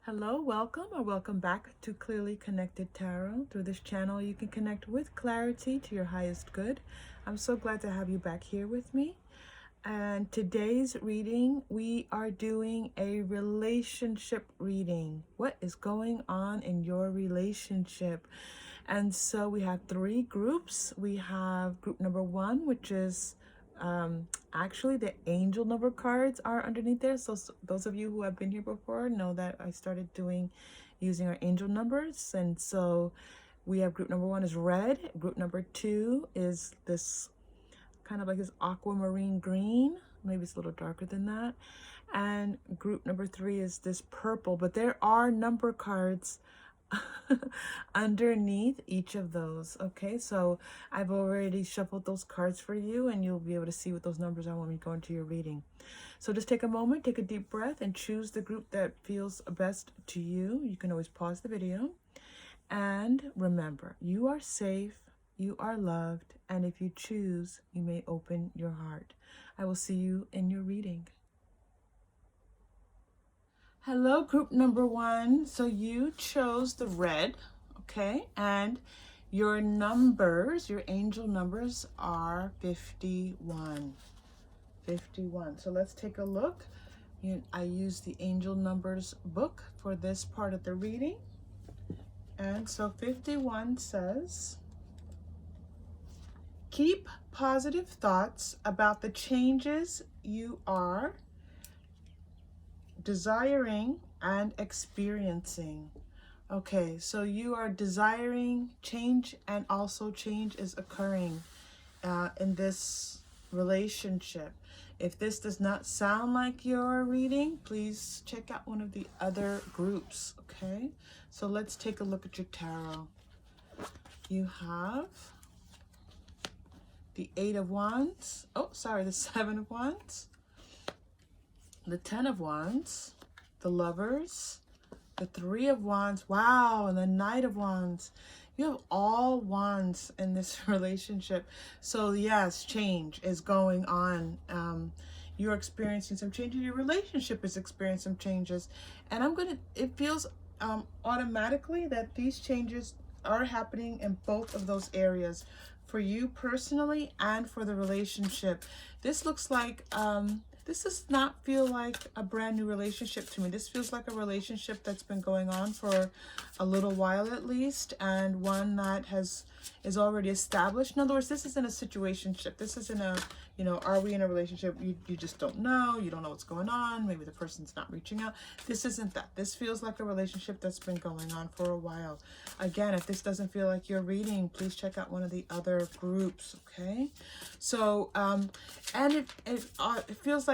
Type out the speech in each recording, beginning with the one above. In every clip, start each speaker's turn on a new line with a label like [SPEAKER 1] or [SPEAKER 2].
[SPEAKER 1] Hello, welcome or welcome back to Clearly Connected Tarot. Through this channel, you can connect with clarity to your highest good. I'm so glad to have you back here with me. And today's reading, we are doing a relationship reading. What is going on in your relationship? And so we have three groups. We have group number one, which is actually the angel number cards are underneath there. So those of you who have been here before know that I started using our angel numbers. And so we have group number one is red. Group number two is this kind of like this aquamarine green. Maybe it's a little darker than that. And group number three is this purple, but there are number cards underneath each of those. Okay, so I've already shuffled those cards for you, and you'll be able to see what those numbers are when we go into your reading. So just take a moment, take a deep breath, and choose the group that feels best to you. You can always pause the video. And remember, you are safe, you are loved, and if you choose, you may open your heart. I will see you in your reading. Hello, group number one. So you chose the red, okay? And your numbers, your angel numbers are 51. 51. So let's take a look. I use the angel numbers book for this part of the reading. And so 51 says, keep positive thoughts about the changes you are desiring and experiencing. Okay, so you are desiring change, and also change is occurring in this relationship. If this does not sound like your reading, please check out one of the other groups. Okay, so let's take a look at your tarot. You have the Eight of Wands. Oh, sorry, the Seven of Wands, the Ten of Wands, the Lovers, the Three of Wands, wow, and the Knight of Wands. You have all wands in this relationship. So yes, change is going on. You're experiencing some changes. Your relationship is experiencing some changes. And it feels automatically that these changes are happening in both of those areas, for you personally and for the relationship. This looks like this does not feel like a brand new relationship to me. This feels like a relationship that's been going on for a little while at least, and one that is already established. In other words, this isn't a situationship. This isn't a, are we in a relationship? You just don't know. You don't know what's going on. Maybe the person's not reaching out. This isn't that. This feels like a relationship that's been going on for a while. Again, if this doesn't feel like your reading, please check out one of the other groups, okay? So, and it feels like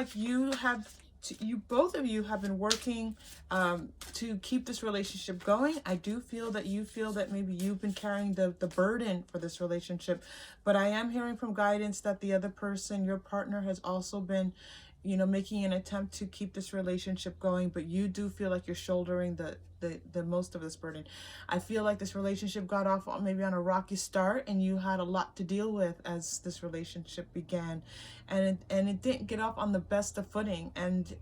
[SPEAKER 1] both of you have been working to keep this relationship going. I do feel that you feel that maybe you've been carrying the burden for this relationship, but I am hearing from guidance that the other person, your partner, has also been making an attempt to keep this relationship going, but you do feel like you're shouldering the most of this burden. I feel like this relationship got off maybe on a rocky start, and you had a lot to deal with as this relationship began, and it didn't get off on the best of footing. And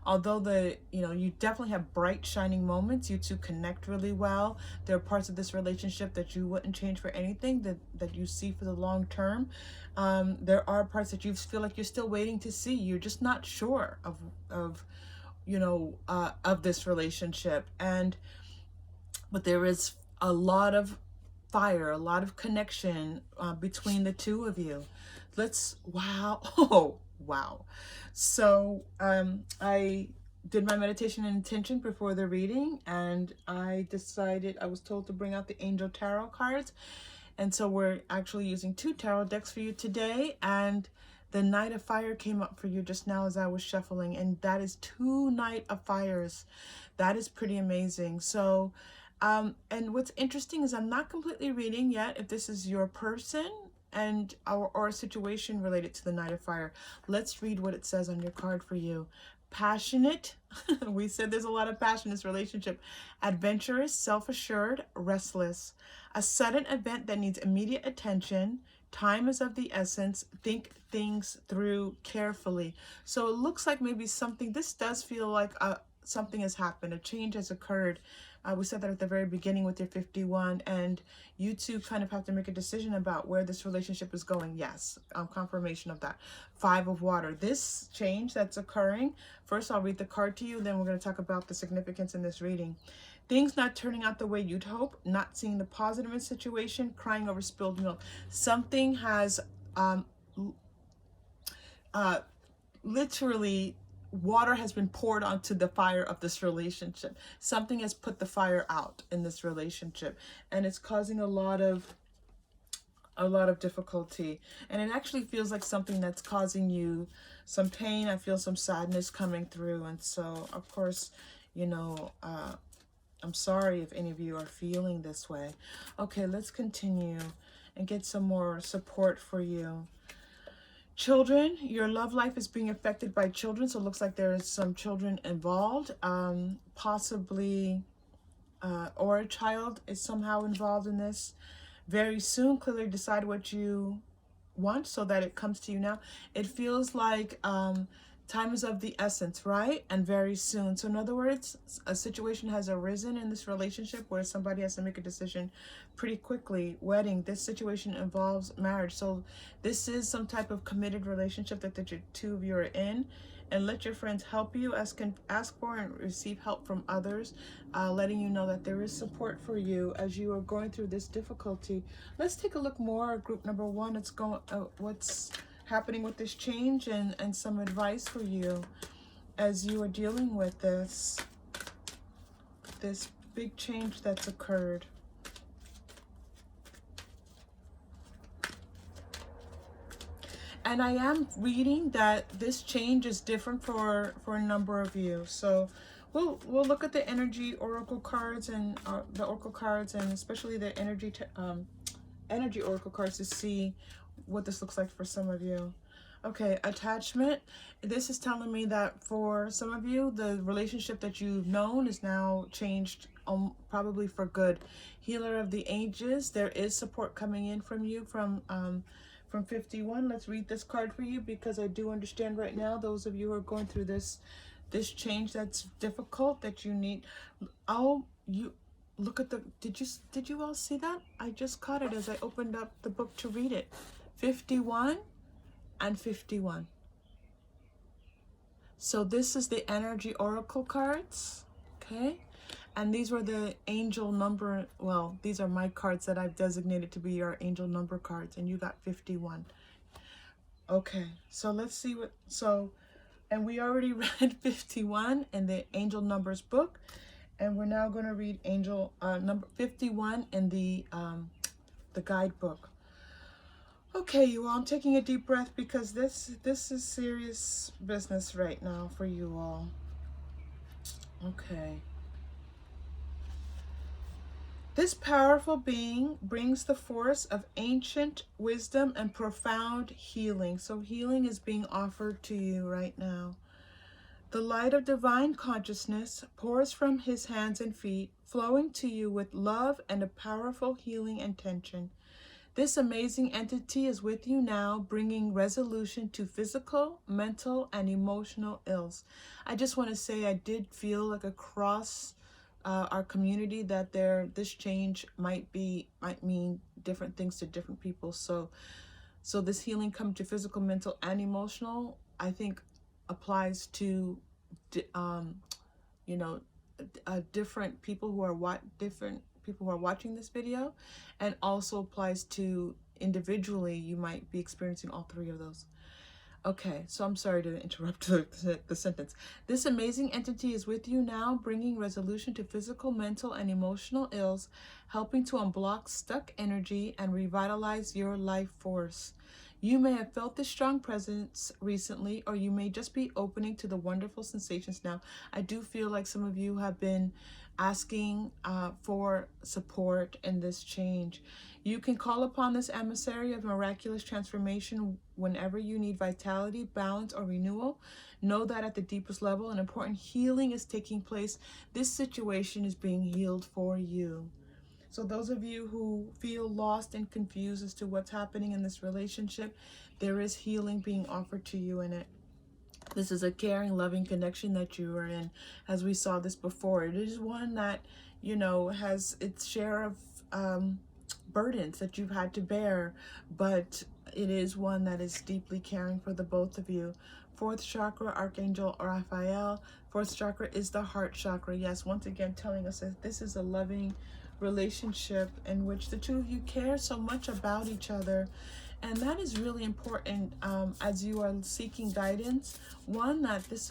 [SPEAKER 1] although you definitely have bright shining moments, you two connect really well. There are parts of this relationship that you wouldn't change for anything, that you see for the long term. There are parts that you feel like you're still waiting to see. You're just not sure of this relationship. But there is a lot of fire, a lot of connection between the two of you. Wow. Oh, wow. So I did my meditation and intention before the reading, and I was told to bring out the Angel Tarot cards. And so we're actually using 2 tarot decks for you today, and the Knight of Fire came up for you just now as I was shuffling, and that is 2 Knight of Fires. That is pretty amazing. So, and what's interesting is I'm not completely reading yet if this is your person or a situation related to the Knight of Fire. Let's read what it says on your card for you. Passionate. We said there's a lot of passion in this relationship. Adventurous, self-assured, restless. A sudden event that needs immediate attention. Time is of the essence. Think things through carefully. So it looks like maybe this does feel like something has happened, a change has occurred. We said that at the very beginning with your 51, and you two kind of have to make a decision about where this relationship is going. Yes, confirmation of that. 5 of water. This change that's occurring, first I'll read the card to you, then we're going to talk about the significance in this reading. Things not turning out the way you'd hope, not seeing the positive in the situation, crying over spilled milk. Something has literally, water has been poured onto the fire of this relationship. Something has put the fire out in this relationship, and it's causing a lot of difficulty, and it actually feels like something that's causing you some pain. I feel some sadness coming through, and so of course, you know, I'm sorry if any of you are feeling this way. Okay, let's continue and get some more support for you. Children, your love life is being affected by children, so it looks like there is some children involved, possibly, or a child is somehow involved in this. Very soon, clearly decide what you want so that it comes to you now. It feels like time is of the essence, right? And very soon. So in other words, a situation has arisen in this relationship where somebody has to make a decision pretty quickly. Wedding, this situation involves marriage. So this is some type of committed relationship that the two of you are in. And let your friends help you, ask for and receive help from others, letting you know that there is support for you as you are going through this difficulty. Let's take a look more at group number 1. It's going, what's happening with this change, and some advice for you as you are dealing with this big change that's occurred. And I am reading that this change is different for a number of you. So we'll look at the energy oracle cards and the oracle cards, and especially the energy oracle cards, to see what this looks like for some of you. Okay, attachment. This is telling me that for some of you, the relationship that you've known is now changed, probably for good. Healer of the ages. There is support coming in from you from 51. Let's read this card for you, because I do understand right now those of you who are going through this change that's difficult, that you need. Oh, you look at the, did you all see that? I just caught it as I opened up the book to read it. 51 and 51. So this is the energy oracle cards, okay? And these were the angel number, well, these are my cards that I've designated to be your angel number cards, and you got 51. Okay, so let's see what, and we already read 51 in the angel numbers book, and we're now going to read angel number 51 in the guidebook. Okay, you all, I'm taking a deep breath, because this is serious business right now for you all. Okay. This powerful being brings the force of ancient wisdom and profound healing. So healing is being offered to you right now. The light of divine consciousness pours from his hands and feet, flowing to you with love and a powerful healing intention. This amazing entity is with you now, bringing resolution to physical, mental, and emotional ills. I just want to say I did feel like across our community that this change might mean different things to different people. So this healing coming to physical, mental, and emotional, I think applies to different people who are watching this video, and also applies to individually. You might be experiencing all 3 of those. Okay, so I'm sorry to interrupt the sentence. This amazing entity is with you now, bringing resolution to physical, mental, and emotional ills, helping to unblock stuck energy and revitalize your life force. You may have felt this strong presence recently, or you may just be opening to the wonderful sensations now. I do feel like some of you have been asking for support in this change. You can call upon this emissary of miraculous transformation whenever you need vitality, balance, or renewal. Know that at the deepest level, an important healing is taking place. This situation is being healed for you. So those of you who feel lost and confused as to what's happening in this relationship, there is healing being offered to you in it. This is a caring, loving connection that you are in. As we saw this before, it is one that, you know, has its share of burdens that you've had to bear, but it is one that is deeply caring for the both of you. Fourth chakra, Archangel Raphael. Fourth chakra is the heart chakra. Yes, once again telling us that this is a loving relationship in which the two of you care so much about each other. And that is really important as you are seeking guidance. One, that this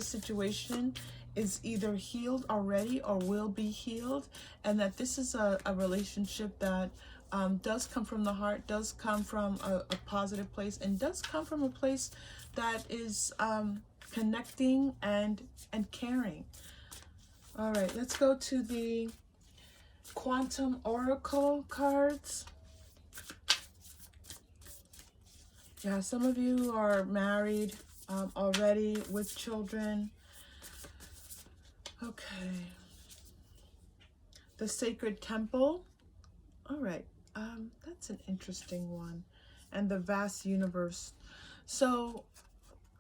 [SPEAKER 1] situation is either healed already or will be healed, and that this is a relationship that does come from the heart, does come from a positive place, and does come from a place that is connecting and caring. All right, let's go to the Quantum Oracle cards. Yeah, some of you are married already with children. Okay. The Sacred Temple. All right. That's an interesting one. And the Vast Universe. So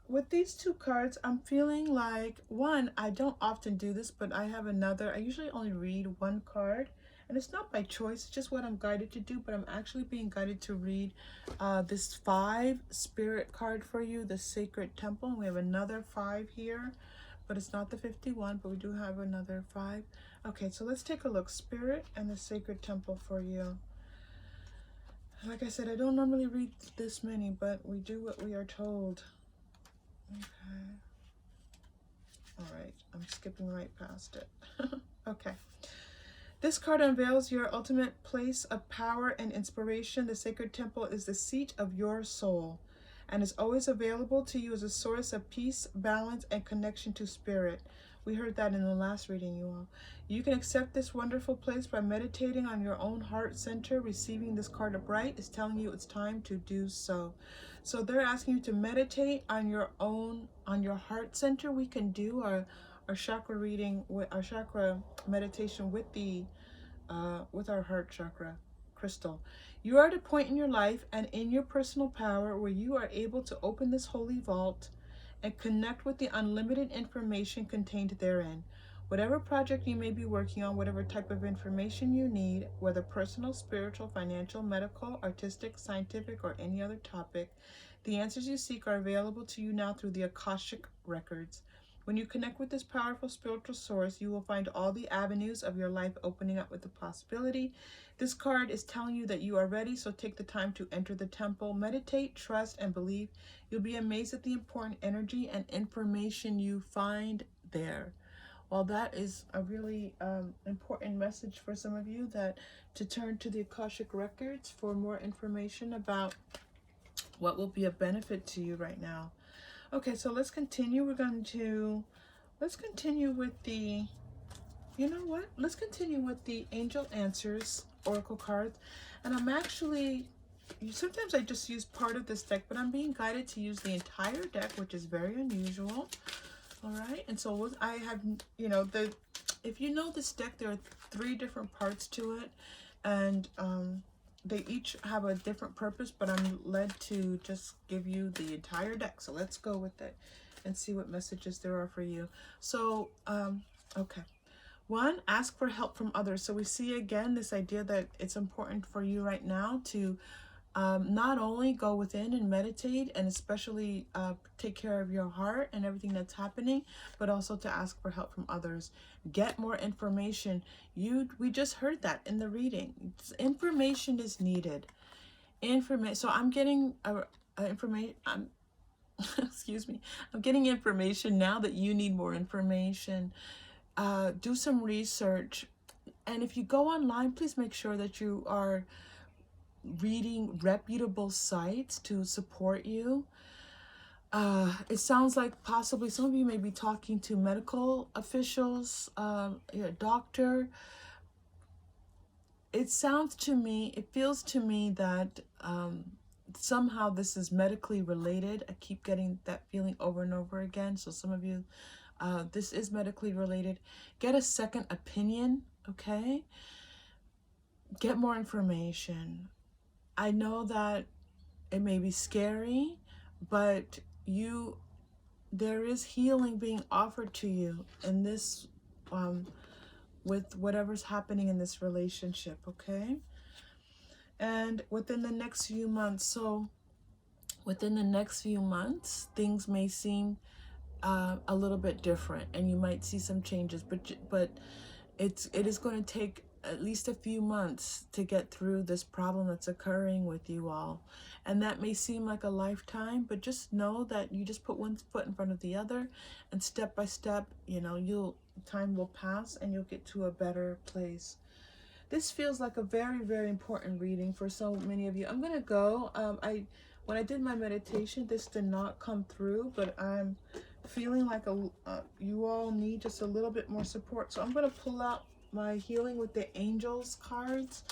[SPEAKER 1] with these two cards, I'm feeling like, one, I don't often do this, but I have another. I usually only read one card. And it's not by choice, it's just what I'm guided to do, but I'm actually being guided to read this 5 spirit card for you, the Sacred Temple. And we have another 5 here, but it's not the 51, but we do have another 5. Okay, so let's take a look. Spirit and the Sacred Temple for you. Like I said, I don't normally read this many, but we do what we are told. Okay. All right, I'm skipping right past it. Okay. This card unveils your ultimate place of power and inspiration. The Sacred Temple is the seat of your soul and is always available to you as a source of peace, balance, and connection to spirit. We heard that in the last reading, you all. You can accept this wonderful place by meditating on your own heart center. Receiving this card upright is telling you it's time to do so. So they're asking you to meditate on your own, on your heart center. We can do our chakra reading, with our chakra meditation with the with our heart chakra crystal. You are at a point in your life and in your personal power where you are able to open this holy vault and connect with the unlimited information contained therein. Whatever project you may be working on, whatever type of information you need, whether personal, spiritual, financial, medical, artistic, scientific, or any other topic, the answers you seek are available to you now through the Akashic records. When you connect with this powerful spiritual source, you will find all the avenues of your life opening up with the possibility. This card is telling you that you are ready, so take the time to enter the temple, meditate, trust, and believe. You'll be amazed at the important energy and information you find there. Well, that is a really important message for some of you, that to turn to the Akashic records for more information about what will be a benefit to you right now. Okay, so let's continue. Let's continue with the, you know what? Let's continue with the Angel Answers Oracle cards. And I'm actually, sometimes I just use part of this deck, but I'm being guided to use the entire deck, which is very unusual. All right, and so I have, you know, if you know this deck, there are 3 different parts to it, and they each have a different purpose, but I'm led to just give you the entire deck. So let's go with it and see what messages there are for you. So, okay. 1, ask for help from others. So we see again this idea that it's important for you right now to not only go within and meditate and especially take care of your heart and everything that's happening, but also to ask for help from others. Get more information. We just heard that in the reading. Information is needed. So I'm getting information. Excuse me. I'm getting information now that you need more information. Do some research, and if you go online, please make sure that you are reading reputable sites to support you. It sounds like possibly some of you may be talking to medical officials, your doctor. It feels to me that somehow this is medically related. I keep getting that feeling over and over again. So some of you, this is medically related. Get a second opinion, okay? Get more information. I know that it may be scary, but you there is healing being offered to you in this, with whatever's happening in this relationship, okay? And within the next few months, so within the next few months, things may seem a little bit different, and you might see some changes, but it is going to take at least a few months to get through this problem that's occurring with you all. And that may seem like a lifetime, but just know that you just put one foot in front of the other, and step by step, you know, time will pass and you'll get to a better place. This feels like a very, very important reading for so many of you. I'm going to go. When I did my meditation, this did not come through, but I'm feeling like you all need just a little bit more support. So I'm going to pull out my Healing with the Angels cards.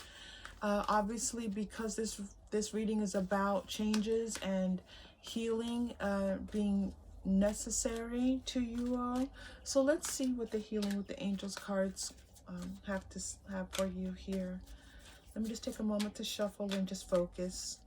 [SPEAKER 1] Obviously, because this reading is about changes and healing being necessary to you all. So let's see what the Healing with the Angels cards have for you here. Let me just take a moment to shuffle and just focus.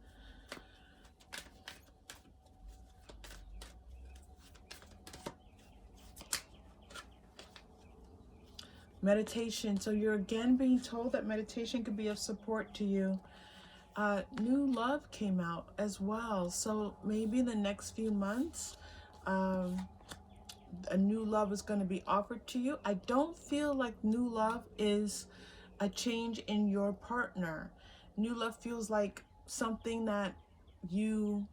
[SPEAKER 1] Meditation. So you're again being told that meditation could be of support to you. New love came out as well. So maybe in the next few months, a new love is going to be offered to you. I don't feel like new love is a change in your partner. New love feels like something that you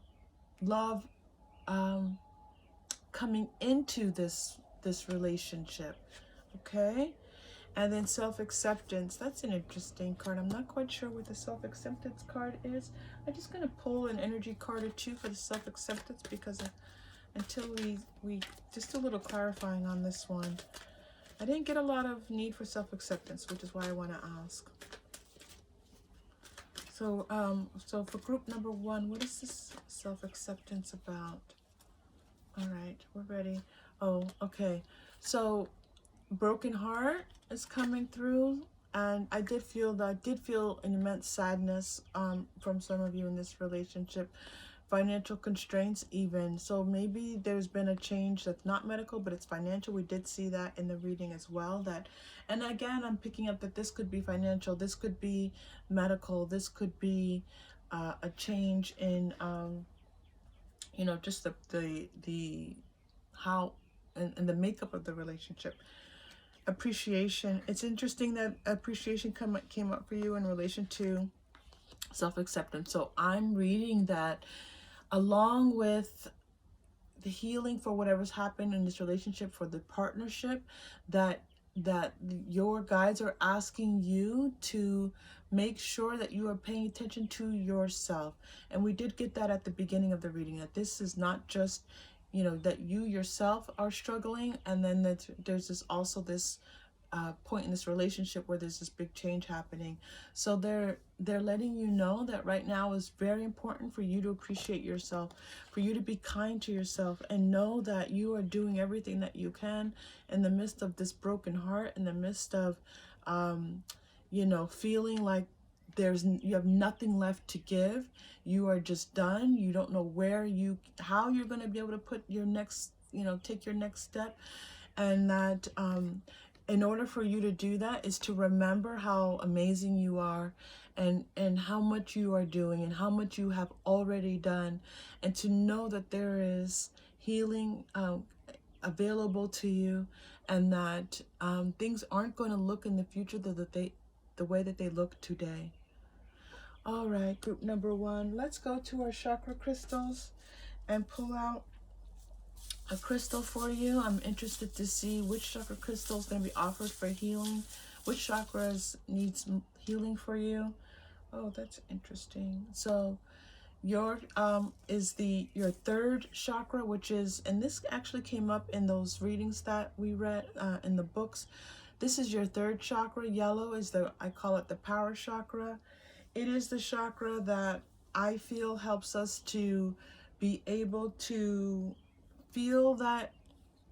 [SPEAKER 1] love coming into this relationship, okay? And then self-acceptance. That's an interesting card. I'm not quite sure what the self-acceptance card is. I'm just going to pull an energy card or two for the self-acceptance, because until we just a little clarifying on this one. I didn't get a lot of need for self-acceptance, which is why I want to ask. So so for group number 1, what is this self-acceptance about? All right, we're ready. Oh, okay. So broken heart is coming through, and I did feel an immense sadness from some of you in this relationship. Financial constraints even. So maybe there's been a change that's not medical, but it's financial. We did see that in the reading as well. And again, I'm picking up that this could be financial, this could be medical, this could be a change in you know, just the how and the makeup of the relationship. Appreciation. It's interesting that appreciation came up for you in relation to self-acceptance. So I'm reading that along with the healing for whatever's happened in this relationship, for the partnership, that your guides are asking you to make sure that you are paying attention to yourself. And we did get that at the beginning of the reading, that this is not just, you know, that you yourself are struggling, and then that there's also this point in this relationship where there's this big change happening. So they're letting you know that right now is very important for you to appreciate yourself, for you to be kind to yourself, and know that you are doing everything that you can in the midst of this broken heart, in the midst of you know, feeling like you have nothing left to give. You are just done. You don't know how you're going to be able to put your next, you know, take your next step. And that in order for you to do that is to remember how amazing you are, and how much you are doing, and how much you have already done, and to know that there is healing available to you, and that things aren't going to look in the future the way that they look today. All right, group number 1, let's go to our chakra crystals and pull out a crystal for you. I'm interested to see which chakra crystal is going to be offered for healing, which chakras needs healing for you. Oh, that's interesting. So your your third chakra, which is, and this actually came up in those readings that we read in the books. This is your third chakra. Yellow is I call it the power chakra. It is the chakra that I feel helps us to be able to feel that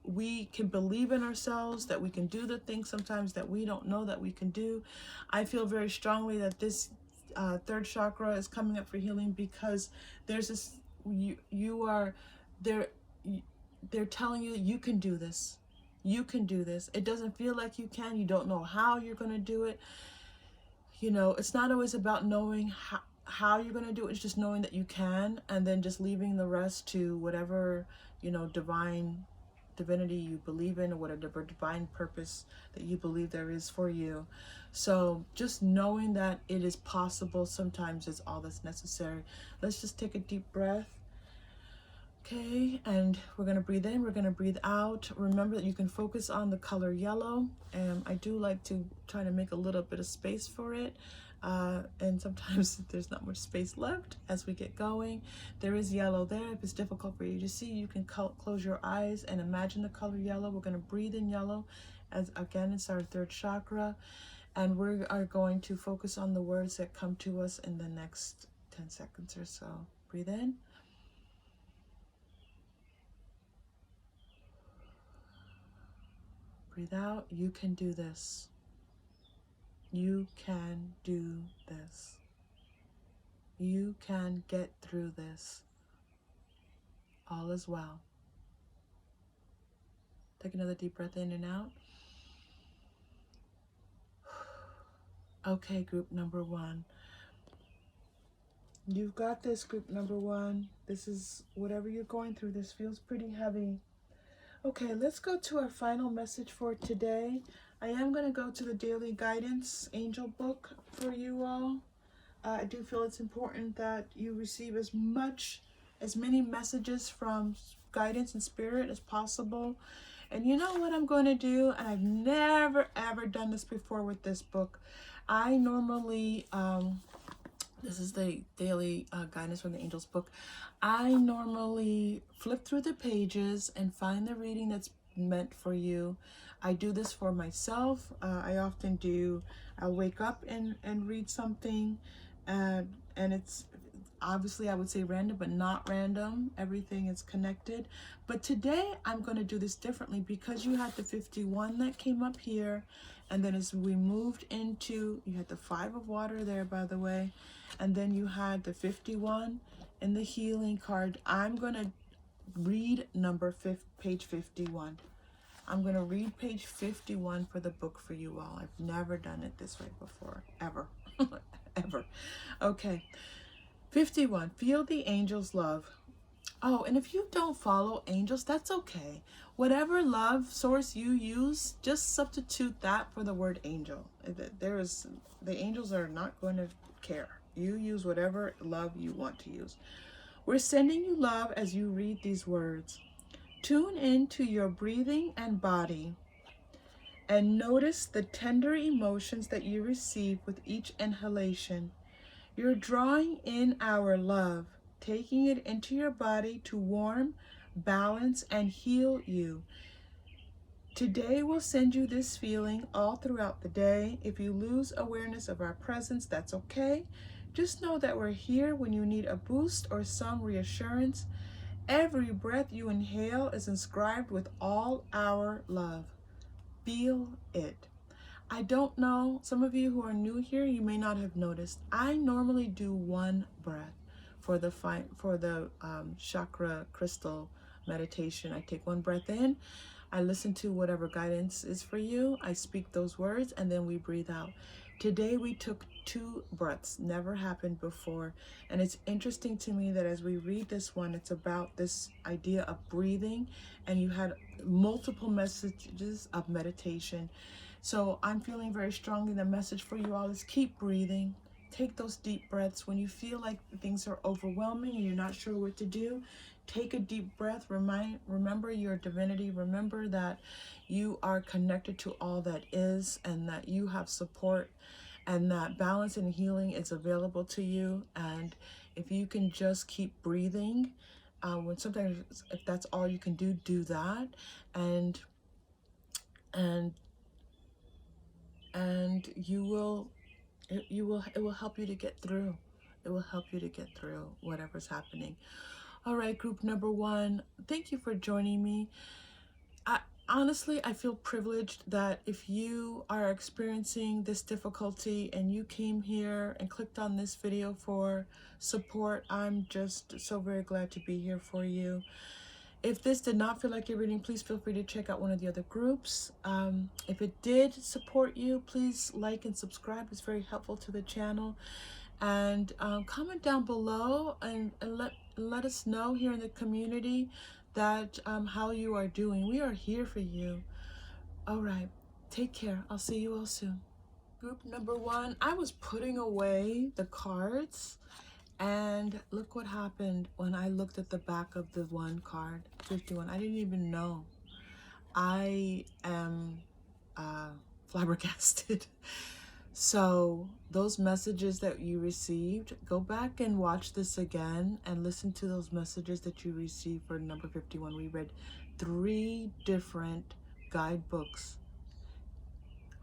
[SPEAKER 1] we can believe in ourselves, that we can do the things sometimes that we don't know that we can do. I feel very strongly that this third chakra is coming up for healing, because there's this, you are there, they're telling you you can do this. You can do this. It doesn't feel like you can. You don't know how you're going to do it. You know, it's not always about knowing how you're going to do it. It's just knowing that you can, and then just leaving the rest to whatever, you know, divinity you believe in, or whatever divine purpose that you believe there is for you. So just knowing that it is possible sometimes is all that's necessary. Let's just take a deep breath. Okay, and we're going to breathe in, we're going to breathe out. Remember that you can focus on the color yellow, and I do like to try to make a little bit of space for it, and sometimes there's not much space left as we get going. There is yellow there. If it's difficult for you to see, you can close your eyes and imagine the color yellow. We're going to breathe in yellow, as again, it's our third chakra, and we are going to focus on the words that come to us in the next 10 seconds or so. Breathe in. Breathe out. You can do this. You can do this. You can get through this. All is well. Take another deep breath in and out. Okay, group number one. You've got this, group number one. This is whatever you're going through. This feels pretty heavy. Okay, let's go to our final message for today. I am going to go to the Daily Guidance Angel book for you all. I do feel it's important that you receive as many messages from guidance and spirit as possible. And you know what I'm going to do? And I've never ever done this before with this book. I normally, this is the Daily Guidance from the Angels book. I normally flip through the pages and find the reading that's meant for you. I do this for myself. I often do. I'll wake up and read something, and it's obviously, I would say random, but not random. Everything is connected. But today I'm going to do this differently because you had the 51 that came up here, and then as we moved into, you had the 5 of water there, by the way, and then you had the 51 in the healing card. I'm going to read page 51. I'm going to read page 51 for the book for you all. I've never done it this way before, ever, ever. Okay. 51, feel the angel's love. Oh, and if you don't follow angels, that's okay. Whatever love source you use, just substitute that for the word angel. The angels are not going to care. You use whatever love you want to use. We're sending you love as you read these words. Tune into your breathing and body and notice the tender emotions that you receive with each inhalation. You're drawing in our love, taking it into your body to warm, balance, and heal you. Today we'll send you this feeling all throughout the day. If you lose awareness of our presence, that's okay. Just know that we're here when you need a boost or some reassurance. Every breath you inhale is inscribed with all our love. Feel it. I don't know, some of you who are new here, you may not have noticed. I normally do one breath for the chakra crystal meditation. I take one breath in, I listen to whatever guidance is for you, I speak those words, and then we breathe out. Today we took 2 breaths, never happened before. And it's interesting to me that as we read this one, it's about this idea of breathing, and you had multiple messages of meditation. So I'm feeling very strongly the message for you all is keep breathing. Take those deep breaths. When you feel like things are overwhelming and you're not sure what to do, take a deep breath. Remember your divinity. Remember that you are connected to all that is, and that you have support, and that balance and healing is available to you. And if you can just keep breathing, when sometimes if that's all you can do, do that. And it will help you to get through. It will help you to get through whatever's happening. All right, group number one, thank you for joining me. Honestly, I feel privileged that if you are experiencing this difficulty and you came here and clicked on this video for support, I'm just so very glad to be here for you. If this did not feel like your reading, please feel free to check out one of the other groups. If it did support you, please like and subscribe. It's very helpful to the channel. And comment down below and let us know here in the community that how you are doing. We are here for you. All right. Take care. I'll see you all soon. Group number 1, I was putting away the cards, and look what happened when I looked at the back of the one card, 51. I didn't even know. I am flabbergasted. So those messages that you received, go back and watch this again and listen to those messages that you received for number 51. We read 3 different guidebooks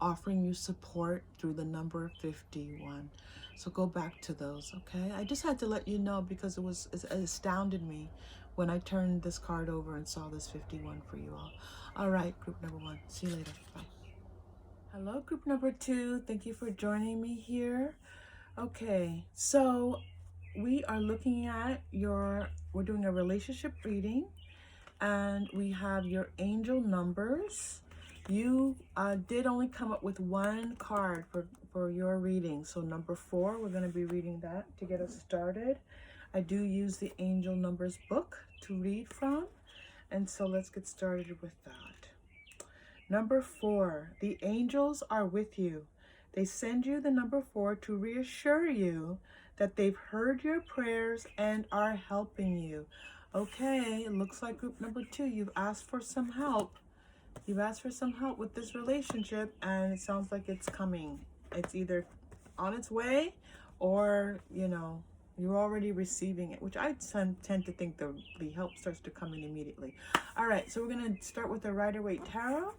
[SPEAKER 1] offering you support through the number 51. So go back to those, okay? I just had to let you know because it astounded me when I turned this card over and saw this 51 for you all. All right, group number 1. See you later. Bye. Hello, group number 2. Thank you for joining me here. Okay, so we are looking at we're doing a relationship reading, and we have your angel numbers. You did only come up with 1 card for your reading. So number 4, we're going to be reading that to get us started. I do use the angel numbers book to read from. And so let's get started with that. Number 4, the angels are with you. They send you the number 4 to reassure you that they've heard your prayers and are helping you. Okay, it looks like group number 2, you've asked for some help. You've asked for some help with this relationship, and it sounds like it's coming. It's either on its way or, you know, you're already receiving it, which I tend to think the help starts to come in immediately. All right, so we're going to start with the Rider-Waite Tarot. I'm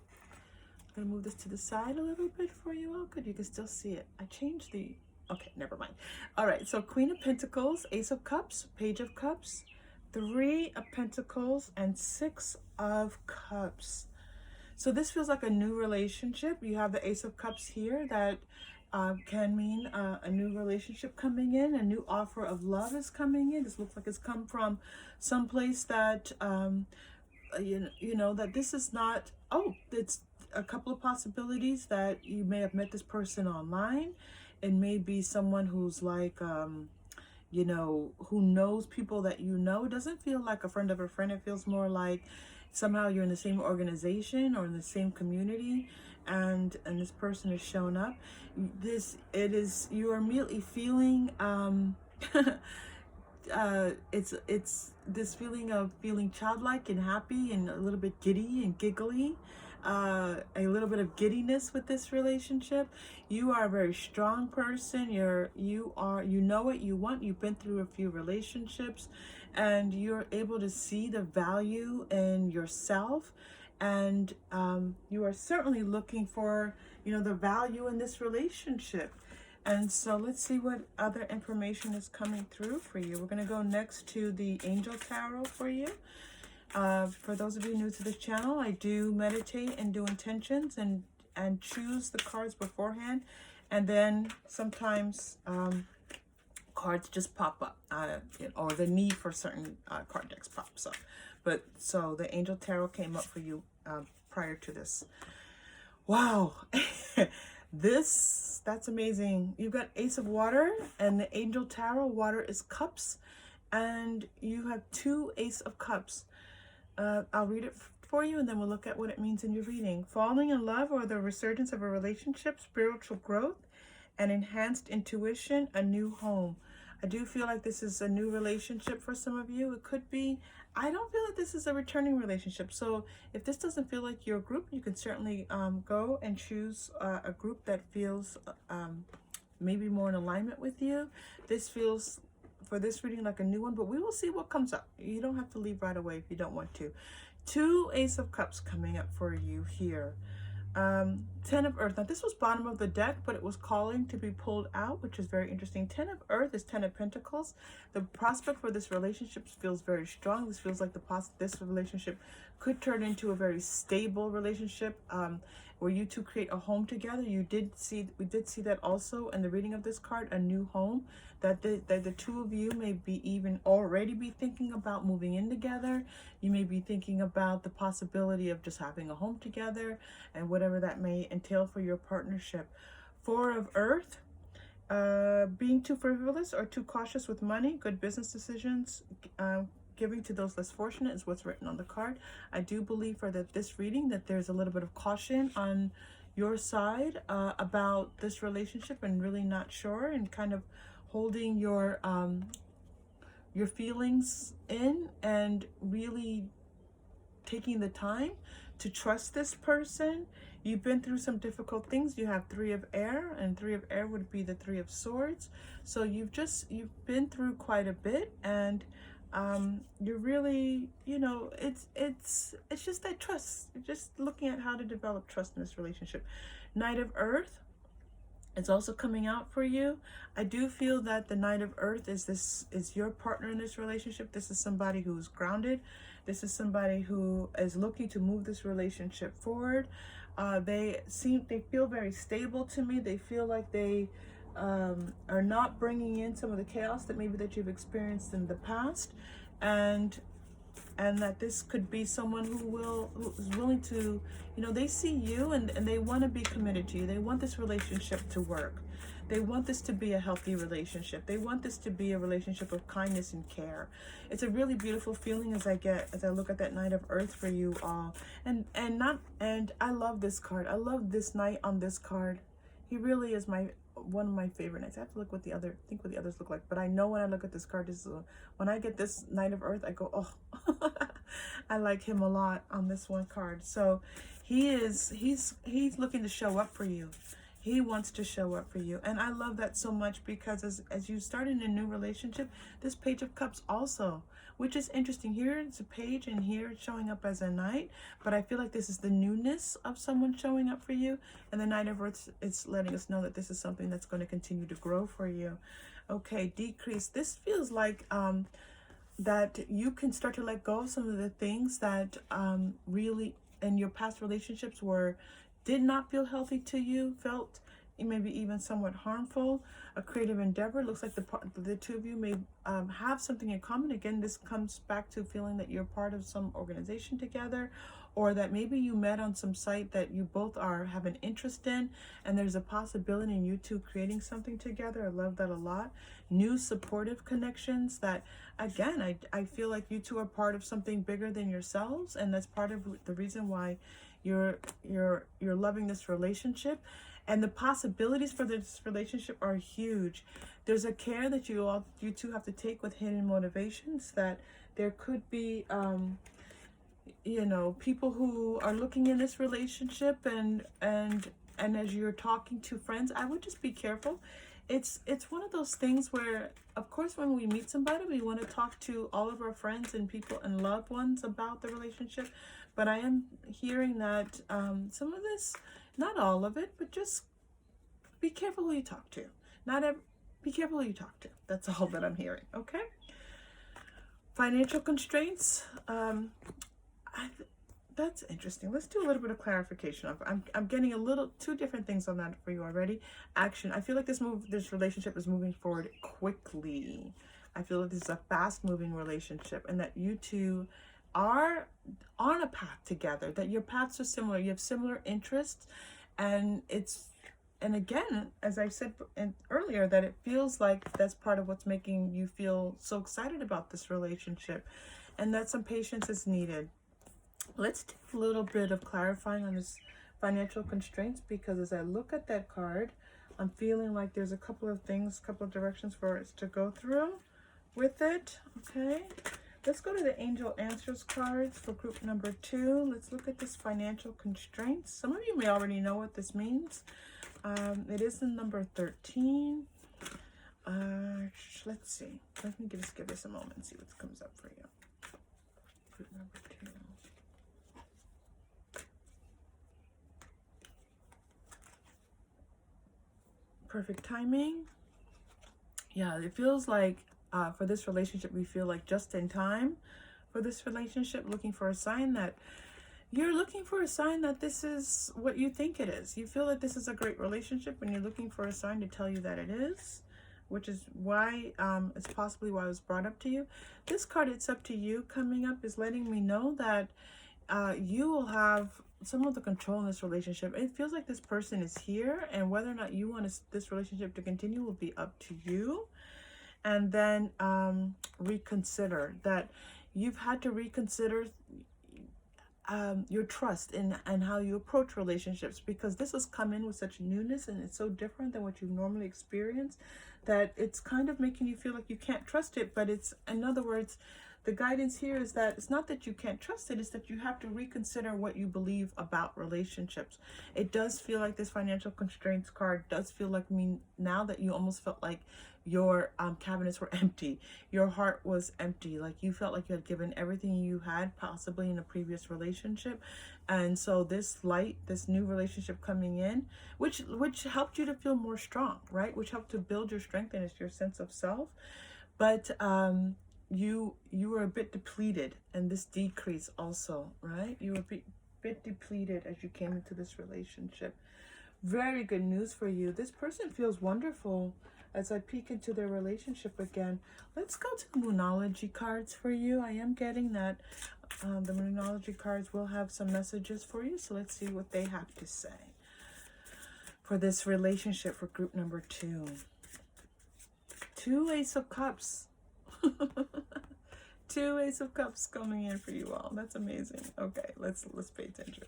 [SPEAKER 1] going to move this to the side a little bit for you all. Good, you can still see it. I changed the... Okay, never mind. All right, so Queen of Pentacles, Ace of Cups, Page of Cups, 3 of Pentacles, and 6 of Cups. So this feels like a new relationship. You have the Ace of Cups here that can mean a new relationship coming in. A new offer of love is coming in. This looks like it's come from someplace that, you know, that this is not, it's a couple of possibilities that you may have met this person online. It may be someone who's like, you know, who knows people that you know. It doesn't feel like a friend of a friend. It feels more like somehow you're in the same organization or in the same community, and this person has shown up. You are immediately feeling it's this feeling of feeling childlike and happy and a little bit giddy and giggly, a little bit of giddiness with this relationship. You are a very strong person. You know what you want. You've been through a few relationships, and you're able to see the value in yourself, and you are certainly looking for, you know, the value in this relationship. And so let's see what other information is coming through for you. We're going to go next to the Angel Tarot for you. For those of you new to this channel, I do meditate and do intentions and choose the cards beforehand, and then sometimes cards just pop up, or the need for certain card decks pops up. But so the Angel Tarot came up for you prior to this. Wow. That's amazing. You've got Ace of Water and the Angel Tarot. Water is cups, and you have 2 Ace of Cups. I'll read it for you, and then we'll look at what it means in your reading. Falling in love or the resurgence of a relationship, spiritual growth, and enhanced intuition, a new home. I do feel like this is a new relationship for some of you. It could be, I don't feel like this is a returning relationship. So if this doesn't feel like your group, you can certainly go and choose a group that feels maybe more in alignment with you. This feels, for this reading, like a new one, but we will see what comes up. You don't have to leave right away if you don't want to. 2 Ace of Cups coming up for you here. Ten of Earth. Now this was bottom of the deck, but it was calling to be pulled out, which is very interesting. Ten of Earth is Ten of Pentacles. The prospect for this relationship feels very strong. This feels like this relationship could turn into a very stable relationship, where you two create a home together. We did see that also in the reading of this card, a new home, that the two of you may be even already be thinking about moving in together. You may be thinking about the possibility of just having a home together, and whatever that may entail for your partnership. Four of Earth, being too frivolous or too cautious with money, good business decisions, giving to those less fortunate is what's written on the card. I do believe for this reading that there's a little bit of caution on your side about this relationship, and really not sure, and kind of holding your feelings in, and really taking the time to trust this person. You've been through some difficult things. You have Three of Air, and Three of Air would be the Three of Swords. So you've been through quite a bit, and you're really, you know, it's just that trust. You're just looking at how to develop trust in this relationship. Knight of Earth, it's also coming out for you. I do feel that the Knight of Earth is your partner in this relationship. This is somebody who's grounded. This is somebody who is looking to move this relationship forward. They feel very stable to me. They feel like they are not bringing in some of the chaos that that you've experienced in the past, and that this could be someone who is willing to, you know, they see you, and they want to be committed to you. They want this relationship to work. They want this to be a healthy relationship. They want this to be a relationship of kindness and care. It's a really beautiful feeling as I look at that Knight of Earth for you all. And I love this card. I love this knight on this card. He really is one of my favorite knights. I have to look think what the others look like. But I know when I look at this card, when I get this Knight of Earth, I go, oh, I like him a lot on this one card. So he's looking to show up for you. He wants to show up for you. And I love that so much, because as you start in a new relationship, this Page of Cups also, which is interesting. Here it's a page, and here it's showing up as a knight. But I feel like this is the newness of someone showing up for you. And the Knight of Earth is letting us know that this is something that's going to continue to grow for you. Okay, Decrease. This feels like that you can start to let go of some of the things that really in your past relationships did not feel healthy to you, felt maybe even somewhat harmful. A creative endeavor. Looks like the two of you may have something in common. Again, this comes back to feeling that you're part of some organization together, or that maybe you met on some site that you both have an interest in, and there's a possibility in you two creating something together. I love that a lot. New supportive connections that, again, I feel like you two are part of something bigger than yourselves, and that's part of the reason why you're loving this relationship. And the possibilities for this relationship are huge. There's a care that you two have to take with hidden motivations, that there could be you know, people who are looking in this relationship, and as you're talking to friends, I would just be careful. It's one of those things where, of course, when we meet somebody, we want to talk to all of our friends and people and loved ones about the relationship. But I am hearing that some of this, not all of it, but just be careful who you talk to. Be careful who you talk to. That's all that I'm hearing. Okay. Financial constraints. That's interesting. Let's do a little bit of clarification. I'm getting two different things on that for you already. Action. I feel like this relationship is moving forward quickly. I feel like this is a fast-moving relationship, and that you two are on a path together. That your paths are similar. You have similar interests, and again, as I said earlier, that it feels like that's part of what's making you feel so excited about this relationship, and that some patience is needed. Let's do a little bit of clarifying on this financial constraints, because as I look at that card, I'm feeling like there's a couple of directions for us to go through with it. Okay, let's go to the Angel Answers cards for group number 2. Let's look at this financial constraints. Some of you may already know what this means. It is the number 13. Let's see. Let me just give this a moment and see what comes up for you. Group number 2. perfect timing. Yeah, it feels like for this relationship, we feel like just in time for this relationship, looking for a sign that you're looking for a sign that this is what you think it is. You feel that this is a great relationship and you're looking for a sign to tell you that it is, which is why it's possibly why it was brought up to you. This card, it's up to you, coming up is letting me know that you will have some of the control in this relationship. It feels like this person is here, and whether or not you want this relationship to continue will be up to you. And then reconsider that you've had to reconsider your trust and how you approach relationships, because this has come in with such newness and it's so different than what you normally experience that it's kind of making you feel like you can't trust it. But it's, in other words, the guidance here is that it's not that you can't trust it, it's that you have to reconsider what you believe about relationships. It does feel like this financial constraints card does feel like me now that you almost felt like your cabinets were empty, your heart was empty, like you felt like you had given everything you had possibly in a previous relationship. And so this light, this new relationship coming in, which helped you to feel more strong, right, which helped to build your strength and it's your sense of self. But you were a bit depleted, and this decrease also, right, you were a bit depleted as you came into this relationship. Very good news for you. This person feels wonderful. As I peek into their relationship again, let's go to the Moonology cards for you. I am getting that the Moonology cards will have some messages for you, so let's see what they have to say for this relationship for group number 2. 2 Ace of Cups. 2 Ace of Cups coming in for you all. That's amazing. Okay, let's pay attention.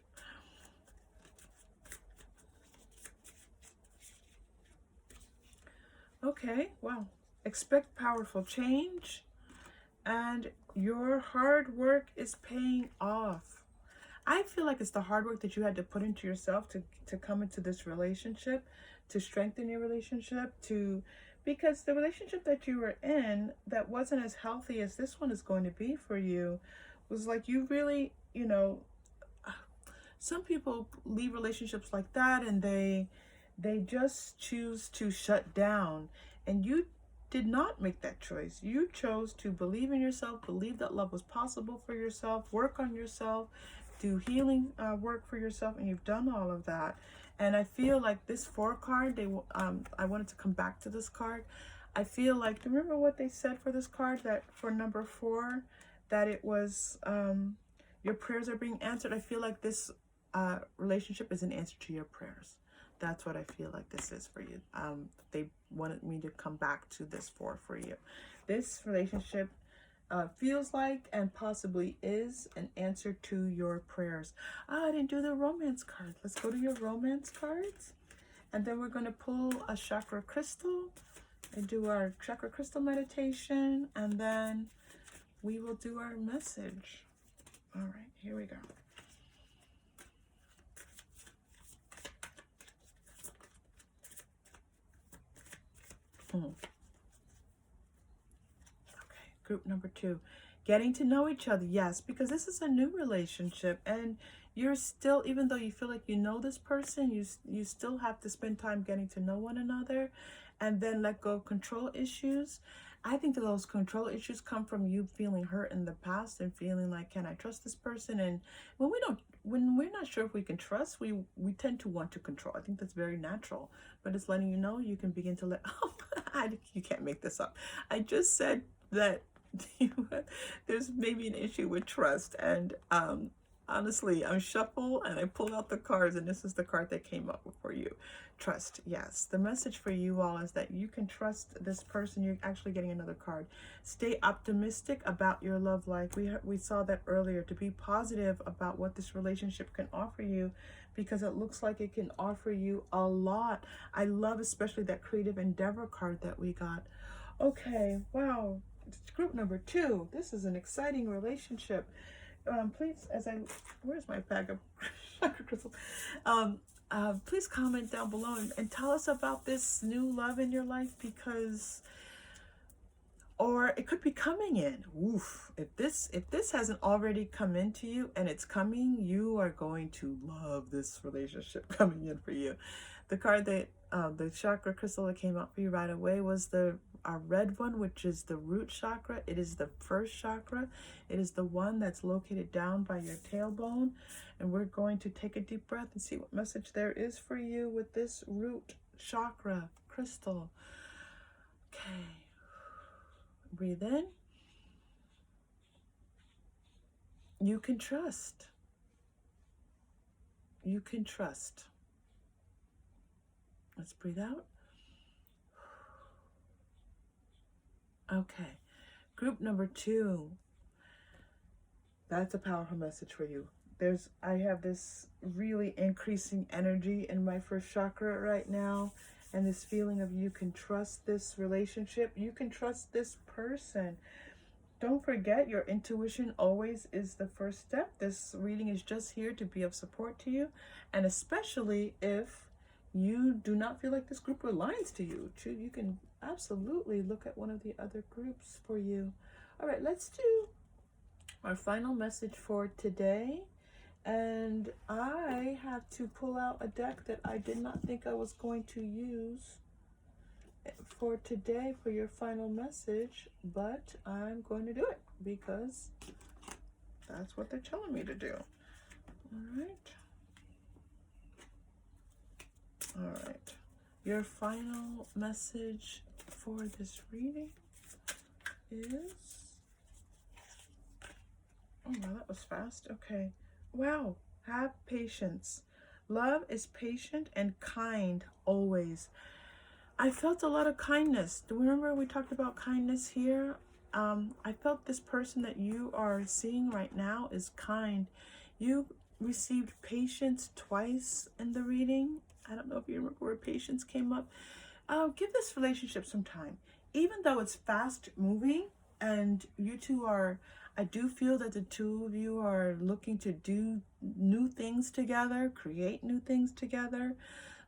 [SPEAKER 1] Okay, wow. Expect powerful change, and your hard work is paying off. I feel like it's the hard work that you had to put into yourself to come into this relationship, to strengthen your relationship, because the relationship that you were in that wasn't as healthy as this one is going to be for you was like you really, some people leave relationships like that and they just choose to shut down, and you did not make that choice. You chose to believe in yourself, believe that love was possible for yourself, work on yourself, do healing work for yourself, and you've done all of that. And I feel like this 4 card, I wanted to come back to this card. I feel like, remember what they said for this card, that for number 4, that it was your prayers are being answered. I feel like this relationship is an answer to your prayers. That's what I feel like this is for you. They wanted me to come back to this 4 for you. This relationship feels like and possibly is an answer to your prayers. I didn't do the romance card. Let's go to your romance cards. And then we're going to pull a chakra crystal and do our chakra crystal meditation. And then we will do our message. All right, here we go. Okay, group number 2, getting to know each other. Yes, because this is a new relationship, and you're still, even though you feel like you know this person, you still have to spend time getting to know one another, and then let go of control issues. I think that those control issues come from you feeling hurt in the past and feeling like, can I trust this person? And when we're not sure if we can trust, we tend to want to control. I think that's very natural, but it's letting you know you can begin to let, oh, you can't make this up. I just said that there's maybe an issue with trust, and honestly, I shuffle and I pull out the cards, and this is the card that came up for you. Trust. Yes, the message for you all is that you can trust this person. You're actually getting another card. Stay optimistic about your love life. We saw that earlier, to be positive about what this relationship can offer you, because it looks like it can offer you a lot. I love especially that creative endeavor card that we got. Okay, wow. Group number 2. This is an exciting relationship. Please, where's my bag of chakra crystals? Please comment down below and tell us about this new love in your life, because, or it could be coming in. Oof. If this hasn't already come into you and it's coming, you are going to love this relationship coming in for you. The card that the chakra crystal that came out for you right away was our red one, which is the root chakra. It is the first chakra. It is the one that's located down by your tailbone. And we're going to take a deep breath and see what message there is for you with this root chakra crystal. Okay. Breathe in. You can trust. You can trust. Let's breathe out. Okay. Group number 2. That's a powerful message for you. I have this really increasing energy in my first chakra right now, and this feeling of you can trust this relationship. You can trust this person. Don't forget, your intuition always is the first step. This reading is just here to be of support to you, and especially if you do not feel like this group aligns to you. You can absolutely look at one of the other groups for you. All right, let's do our final message for today. And I have to pull out a deck that I did not think I was going to use for today for your final message, but I'm going to do it because that's what they're telling me to do. All right. Your final message for this reading is, oh wow, that was fast. Okay. Wow. Have patience. Love is patient and kind always. I felt a lot of kindness. Do you remember we talked about kindness here? I felt this person that you are seeing right now is kind. You received patience twice in the reading. I don't know if you remember where patience came up. Give this relationship some time. Even though it's fast moving and you two are, I do feel that the two of you are looking to do new things together, create new things together,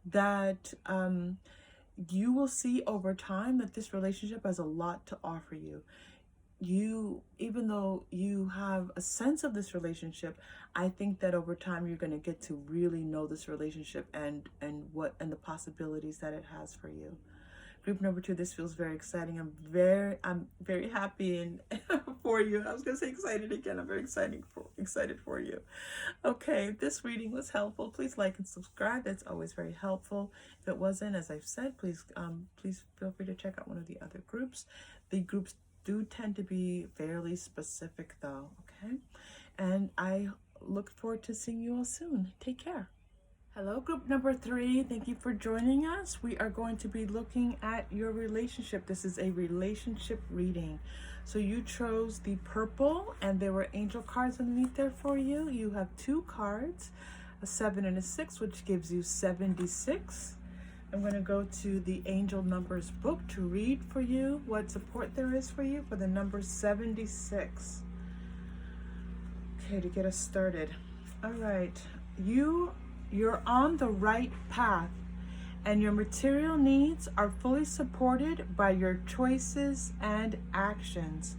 [SPEAKER 1] that you will see over time that this relationship has a lot to offer you. Even though you have a sense of this relationship, I think that over time you're going to get to really know this relationship and the possibilities that it has for you. Group number 2, this feels very exciting. I'm very happy and for you. I was gonna say excited again. I'm very excited for you. Okay, this reading was helpful. Please like and subscribe. That's always very helpful. If it wasn't, as I've said, please feel free to check out one of the other groups. The groups do tend to be fairly specific though, okay? And I look forward to seeing you all soon. Take care. Hello, group number 3. Thank you for joining us. We are going to be looking at your relationship. This is a relationship reading. So you chose the purple and there were angel cards underneath there for you. You have 2 cards, a 7 and a 6, which gives you 76. I'm going to go to the angel numbers book to read for you what support there is for you for the number 76. Okay, to get us started. All right, you're on the right path and your material needs are fully supported by your choices and actions.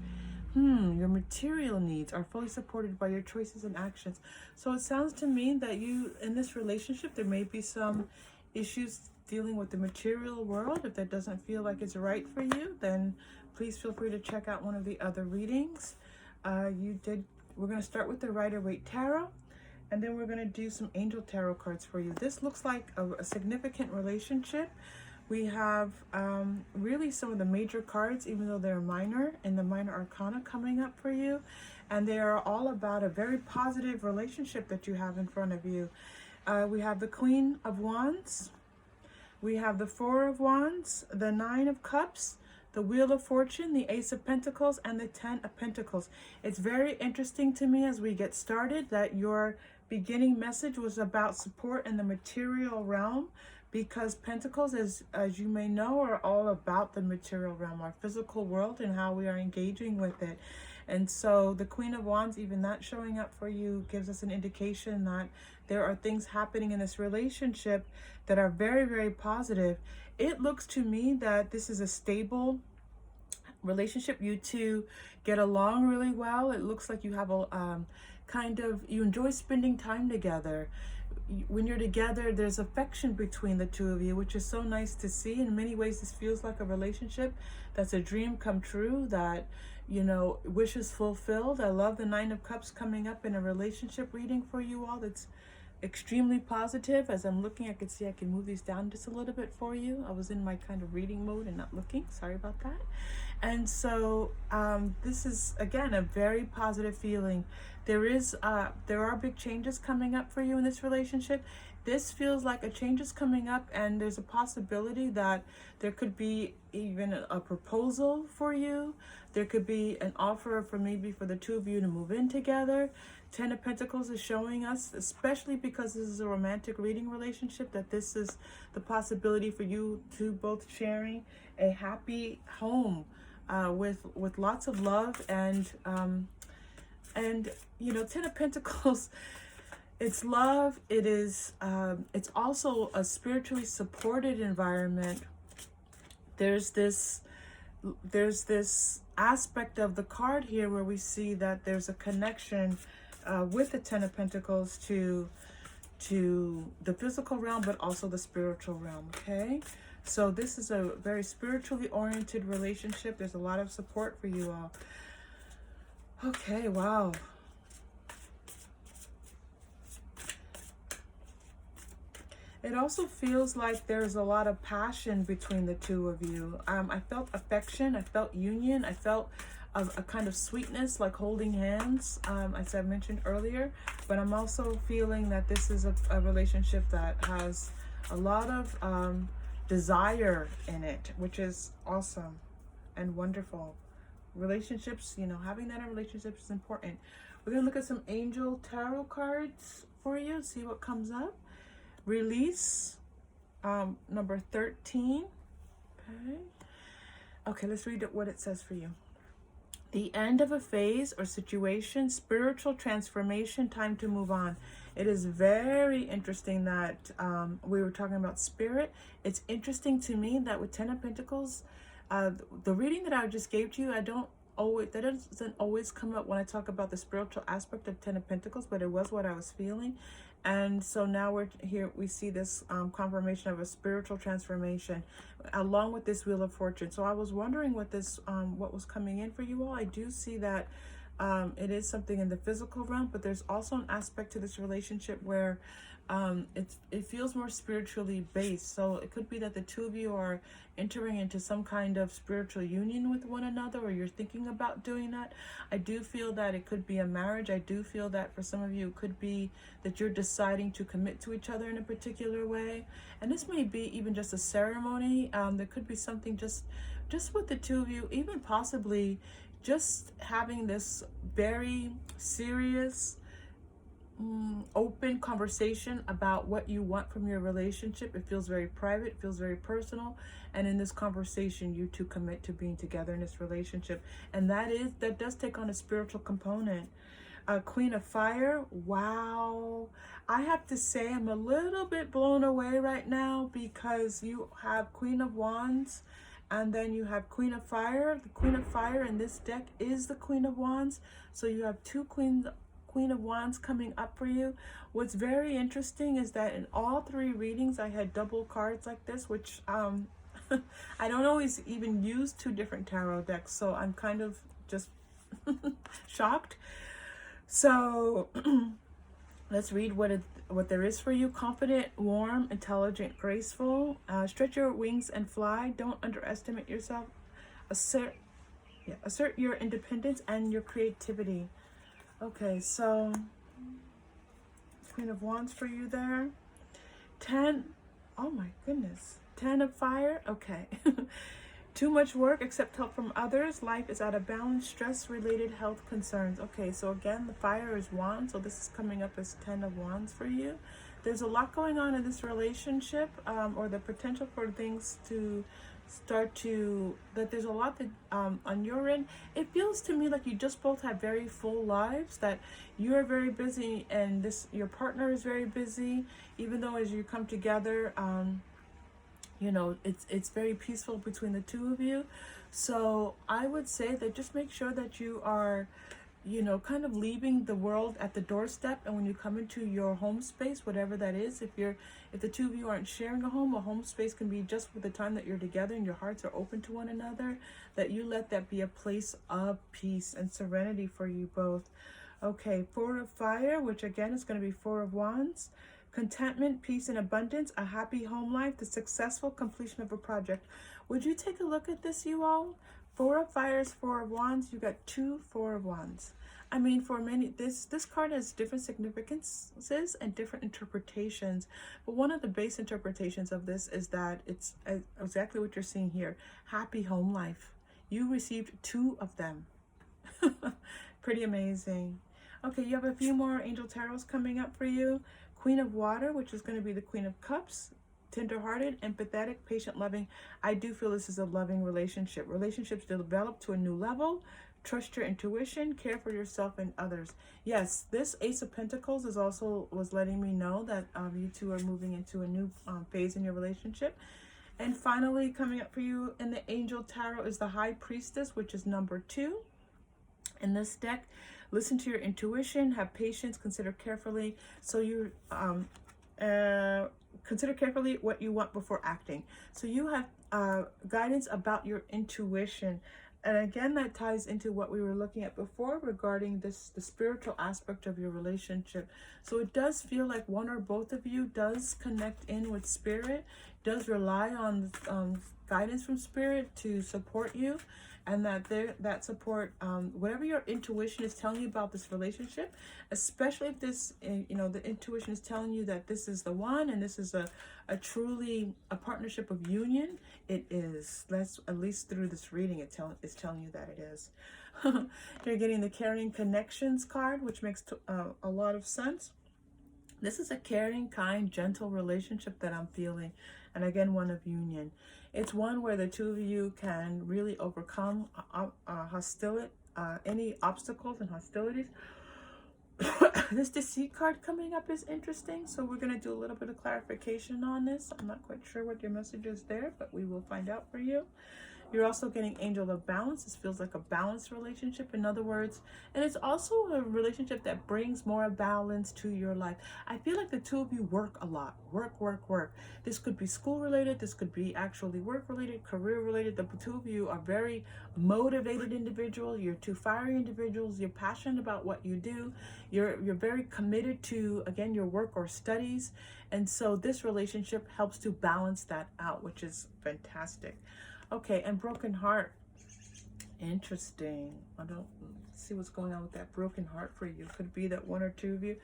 [SPEAKER 1] Your material needs are fully supported by your choices and actions. So it sounds to me that you, in this relationship, there may be some issues dealing with the material world. If that doesn't feel like it's right for you, then please feel free to check out one of the other readings. We're going to start with the Rider-Waite Tarot. And then we're going to do some angel tarot cards for you. This looks like a significant relationship. We have really some of the major cards, even though they're minor, in the minor arcana coming up for you. And they are all about a very positive relationship that you have in front of you. We have the Queen of Wands. We have the 4 of Wands, the 9 of Cups, the Wheel of Fortune, the Ace of Pentacles, and the 10 of Pentacles. It's very interesting to me as we get started that your beginning message was about support in the material realm, because Pentacles, as you may know, are all about the material realm, our physical world, and how we are engaging with it. And so the Queen of Wands, even that showing up for you, gives us an indication that there are things happening in this relationship that are very, very positive. It looks to me that this is a stable relationship. You two get along really well. It looks like you have a you enjoy spending time together. when you're together, there's affection between the two of you, which is so nice to see. In many ways, this feels like a relationship that's a dream come true, that, you know, wishes fulfilled. I love the Nine of Cups coming up in a relationship reading for you all. That's extremely positive. As I'm looking, I can see I can move these down just a little bit for you. I was in my kind of reading mode and not looking. Sorry about that. And so this is, again, a very positive feeling. There are big changes coming up for you in this relationship. This feels like a change is coming up, and there's a possibility that there could be even a proposal for you. There could be an offer for maybe for the two of you to move in together. Ten of Pentacles is showing us, especially because this is a romantic reading relationship, that this is the possibility for you two both sharing a happy home with lots of love and you know, Ten of Pentacles. It's love. It is. It's also a spiritually supported environment. There's this aspect of the card here where we see that there's a connection with the Ten of Pentacles to the physical realm, but also the spiritual realm. Okay, so this is a very spiritually oriented relationship. There's a lot of support for you all. Okay, wow. It also feels like there's a lot of passion between the two of you. I felt affection, I felt union, I felt a kind of sweetness, like holding hands, as I mentioned earlier. But I'm also feeling that this is a relationship that has a lot of desire in it, which is awesome and wonderful. Relationships, you know, having that in relationships is important. We're going to look at some angel tarot cards for you, see what comes up. Release, number 13. Okay, let's read what it says for you. The end of a phase or situation, spiritual transformation, time to move on. It is very interesting that we were talking about spirit. It's interesting to me that with Ten of Pentacles, the reading that I just gave to you, that doesn't always come up when I talk about the spiritual aspect of Ten of Pentacles, but it was what I was feeling. And so now we're here, we see this confirmation of a spiritual transformation along with this Wheel of Fortune. So I was wondering what this what was coming in for you all. I do see that it is something in the physical realm, but there's also an aspect to this relationship where it feels more spiritually based. So it could be that the two of you are entering into some kind of spiritual union with one another, or you're thinking about doing that. I do feel that it could be a marriage. I do feel that for some of you it could be that you're deciding to commit to each other in a particular way, and this may be even just a ceremony. There could be something just with the two of you, even possibly just having this very serious open conversation about what you want from your relationship. It feels very private, it feels very personal, and in this conversation you two commit to being together in this relationship, and that does take on a spiritual component. Queen of Fire, wow. I have to say I'm a little bit blown away right now, because you have Queen of Wands and then you have Queen of Fire. The Queen of Fire in this deck is the Queen of Wands, so you have two Queen of Wands coming up for you. What's very interesting is that in all three readings I had double cards like this, which I don't always even use two different tarot decks, so I'm kind of just shocked. So let's read what there is for you. Confident, warm, intelligent, graceful. Stretch your wings and fly. Don't underestimate yourself. Assert your independence and your creativity. Okay, so Queen of Wands for you there. 10, oh my goodness. 10 of Fire, okay. Too much work, accept help from others. Life is out of balance, stress-related health concerns. Okay, so again, the Fire is Wands, so this is coming up as 10 of Wands for you. There's a lot going on in this relationship, or the potential for things to start to, that there's a lot that on your end, it feels to me like you just both have very full lives, that you're very busy and your partner is very busy, even though as you come together, you know, it's very peaceful between the two of you. So I would say that just make sure that you are you know, kind of leaving the world at the doorstep, and when you come into your home space, whatever that is, if the two of you aren't sharing a home space can be just for the time that you're together and your hearts are open to one another, that you let that be a place of peace and serenity for you both. Okay, Four of Fire, which again is going to be Four of Wands. Contentment, peace, and abundance, a happy home life, the successful completion of a project. Would you take a look at this, you all? Four of Fires, Four of Wands. You got two Four of Wands. I mean, for many, this card has different significances and different interpretations. But one of the base interpretations of this is that it's exactly what you're seeing here. Happy home life. You received two of them. Pretty amazing. Okay, you have a few more Angel Tarots coming up for you. Queen of Water, which is going to be the Queen of Cups. Tender-hearted, empathetic, patient, loving. I do feel this is a loving relationship. Relationships develop to a new level. Trust your intuition. Care for yourself and others. Yes, this Ace of Pentacles was letting me know that you two are moving into a new phase in your relationship. And finally, coming up for you in the Angel Tarot is the High Priestess, which is number 2 in this deck. Listen to your intuition. Have patience. Consider carefully. So you consider carefully what you want before acting. So you have guidance about your intuition. And again, that ties into what we were looking at before regarding the spiritual aspect of your relationship. So it does feel like one or both of you does connect in with spirit, does rely on guidance from spirit to support you, and that support, whatever your intuition is telling you about this relationship, especially if this, you know, the intuition is telling you that this is the one and this is a truly a partnership of union, it is. That's at least through this reading, it's telling you that it is. You're getting the Caring Connections card, which makes a lot of sense. This is a caring, kind, gentle relationship that I'm feeling. And again, one of union. It's one where the two of you can really overcome any obstacles and hostilities. This Deceit card coming up is interesting. So we're going to do a little bit of clarification on this. I'm not quite sure what your message is there, but we will find out for you. You're also getting Angel of Balance. This feels like a balanced relationship, in other words. And it's also a relationship that brings more balance to your life. I feel like the two of you work a lot. Work. This could be school related. This could be actually work related, career related. The two of you are very motivated individuals. You're two fiery individuals. You're passionate about what you do. You're very committed to, again, your work or studies. And so this relationship helps to balance that out, which is fantastic. Okay, and Broken Heart. Interesting. I don't see what's going on with that broken heart for you. Could be that one or two of you.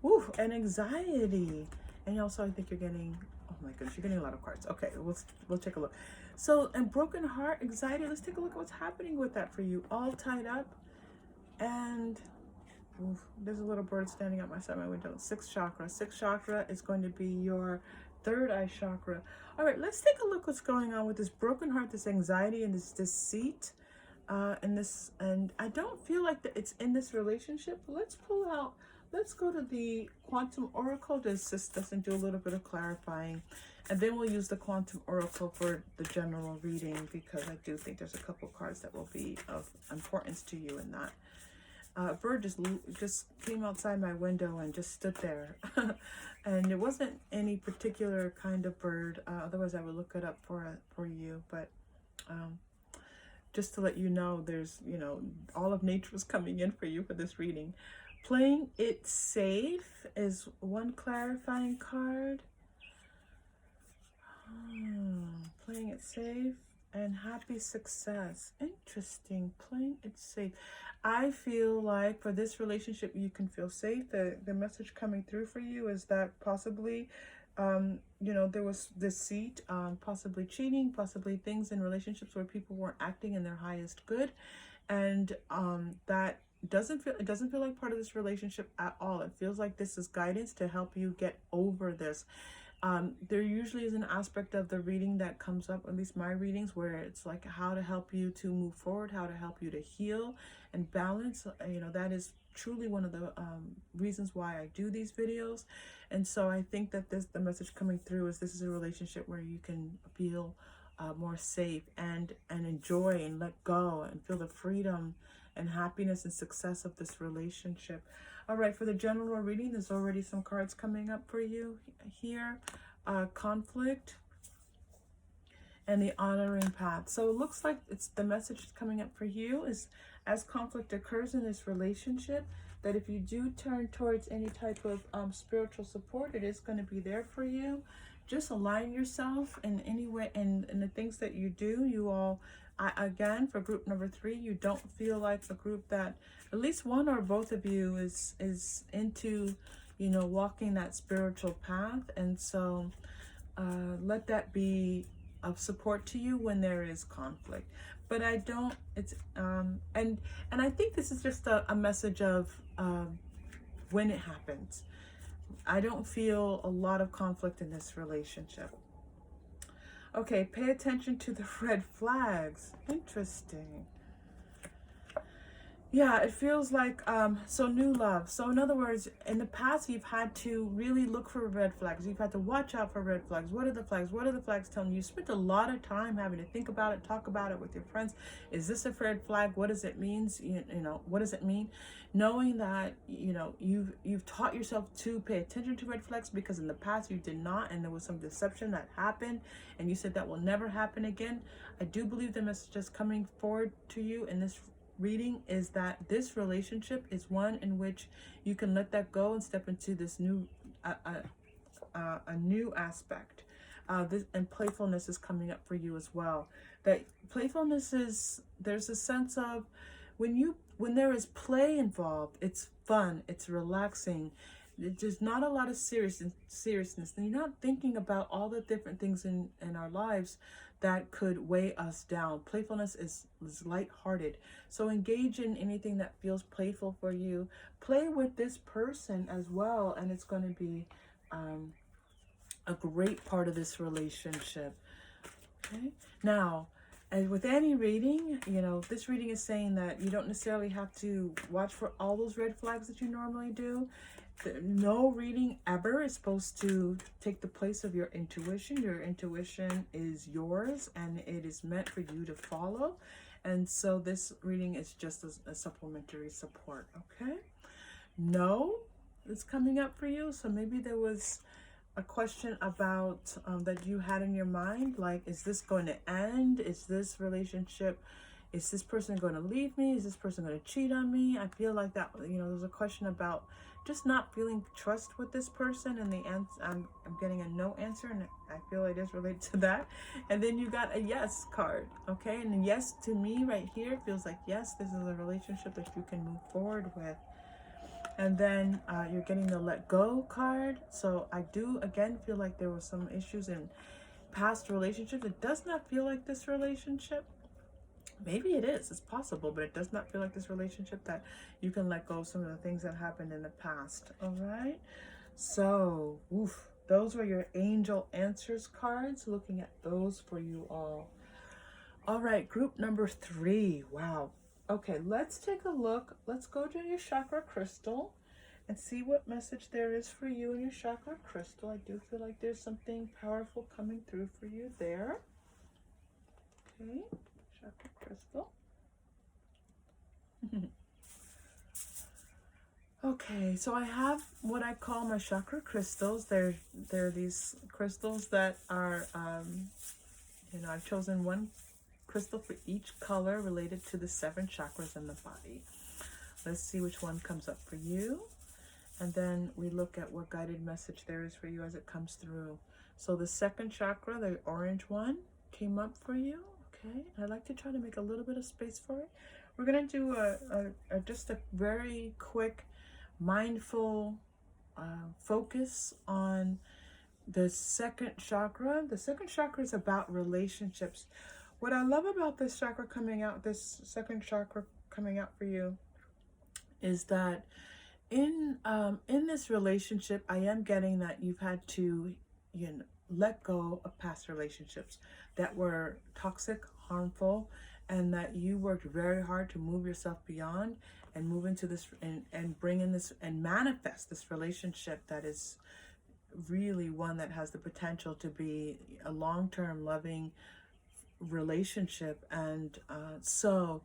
[SPEAKER 1] Ooh, and anxiety. And also, I think you're getting, oh my goodness, you're getting a lot of cards. Okay, we'll take a look. So, and broken heart, anxiety, let's take a look at what's happening with that for you. All tied up. And ooh, there's a little bird standing outside my window. Sixth chakra. Sixth chakra is going to be your third eye chakra. All right, let's take a look what's going on with this broken heart, this anxiety, and this deceit, and I don't feel like that it's in this relationship. Let's pull out. Let's go to the Quantum Oracle to assist us and do a little bit of clarifying, and then we'll use the Quantum Oracle for the general reading, because I do think there's a couple cards that will be of importance to you in that. Bird just came outside my window and just stood there. And it wasn't any particular kind of bird. Otherwise, I would look it up for you. But just to let you know, there's, you know, all of nature is coming in for you for this reading. Playing it safe is one clarifying card. Playing it safe and happy success. Interesting. Playing it safe. I feel like for this relationship, you can feel safe. The message coming through for you is that possibly, you know, there was deceit, possibly cheating, possibly things in relationships where people weren't acting in their highest good. And that it doesn't feel like part of this relationship at all. It feels like this is guidance to help you get over this. There usually is an aspect of the reading that comes up, at least my readings, where it's like how to help you to move forward, how to help you to heal and balance. You know, that is truly one of the reasons why I do these videos. And so I think that the message coming through is this is a relationship where you can feel more safe and enjoy and let go and feel the freedom and happiness and success of this relationship. All right, for the general reading, there's already some cards coming up for you here. Conflict and the honoring path. So it looks like it's the message that's coming up for you is, as conflict occurs in this relationship, that if you do turn towards any type of spiritual support, it is going to be there for you. Just align yourself in any way, and in the things that you do. You all, again, for group number 3, you don't feel like a group that at least one or both of you is into, you know, walking that spiritual path. And so let that be of support to you when there is conflict. But I don't, it's and I think this is just a message of when it happens. I don't feel a lot of conflict in this relationship. Okay, pay attention to the red flags. Interesting. Yeah, it feels like, so new love. So in other words, in the past, you've had to really look for red flags. You've had to watch out for red flags. What are the flags? What are the flags telling you? You spent a lot of time having to think about it, talk about it with your friends. Is this a red flag? What does it mean? You know, what does it mean? Knowing that, you know, you've taught yourself to pay attention to red flags, because in the past you did not, and there was some deception that happened, and you said that will never happen again. I do believe the message is coming forward to you in this reading is that this relationship is one in which you can let that go and step into this new a new aspect. And playfulness is coming up for you as well. That playfulness is, there's a sense of when there is play involved, it's fun, it's relaxing. There's not a lot of seriousness, and you're not thinking about all the different things in our lives that could weigh us down. Playfulness is lighthearted. So engage in anything that feels playful for you. Play with this person as well, and it's going to be a great part of this relationship. Okay. Now, as with any reading, you know, this reading is saying that you don't necessarily have to watch for all those red flags that you normally do. No reading ever is supposed to take the place of your intuition. Your intuition is yours, and it is meant for you to follow. And so this reading is just a supplementary support, okay? No is coming up for you. So maybe there was a question about that you had in your mind, like, is this going to end? Is this relationship, is this person going to leave me? Is this person going to cheat on me? I feel like that, you know, there's a question about just not feeling trust with this person, and the answer, I'm getting a no answer, and I feel it is related to that. And then you got a yes card, okay? And yes, to me right here feels like, yes, this is a relationship that you can move forward with. And then you're getting the let go card. So I do again feel like there were some issues in past relationships. It does not feel like this relationship. Maybe it is, it's possible, but it does not feel like this relationship, that you can let go of some of the things that happened in the past. All right, so those were your angel answers cards, looking at those for you all. All right, group number 3. Wow. Okay, let's take a look. Let's go to your chakra crystal and see what message there is for you in your chakra crystal. I do feel like there's something powerful coming through for you there. Okay, chakra crystal. Okay, so I have what I call my chakra crystals. They're these crystals that are, you know, I've chosen one crystal for each color related to the 7 chakras in the body. Let's see which one comes up for you. And then we look at what guided message there is for you as it comes through. So the 2nd chakra, the orange one, came up for you. Okay, I'd like to try to make a little bit of space for it. We're going to do just a very quick mindful focus on the 2nd chakra. The 2nd chakra is about relationships. What I love about this chakra coming out, this 2nd chakra coming out for you, is that in this relationship, I am getting that you've had to, you know, let go of past relationships that were toxic, harmful, and that you worked very hard to move yourself beyond and move into this and bring in this and manifest this relationship that is really one that has the potential to be a long-term loving relationship. And so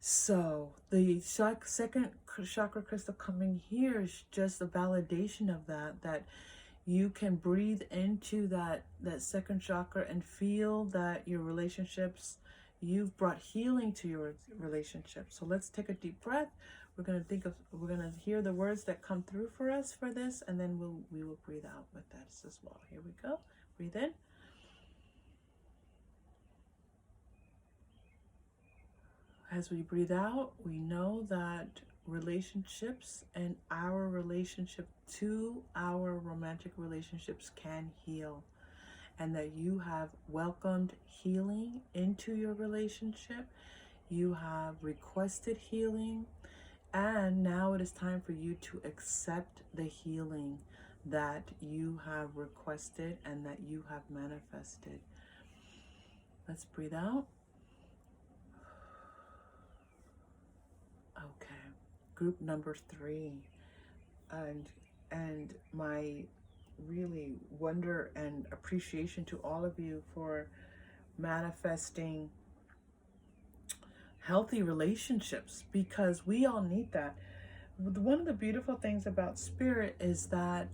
[SPEAKER 1] So the second chakra crystal coming here is just a validation of that, that you can breathe into that second chakra and feel that your relationships, you've brought healing to your relationship. So let's take a deep breath. We're going to hear the words that come through for us for this, and then we will breathe out with that as well. Here we go. Breathe in. As we breathe out, we know that relationships and our relationship to our romantic relationships can heal, and that you have welcomed healing into your relationship. You have requested healing, and now it is time for you to accept the healing that you have requested and that you have manifested. Let's breathe out. Okay, group number 3, and my really wonder and appreciation to all of you for manifesting healthy relationships, because we all need that. One of the beautiful things about spirit is that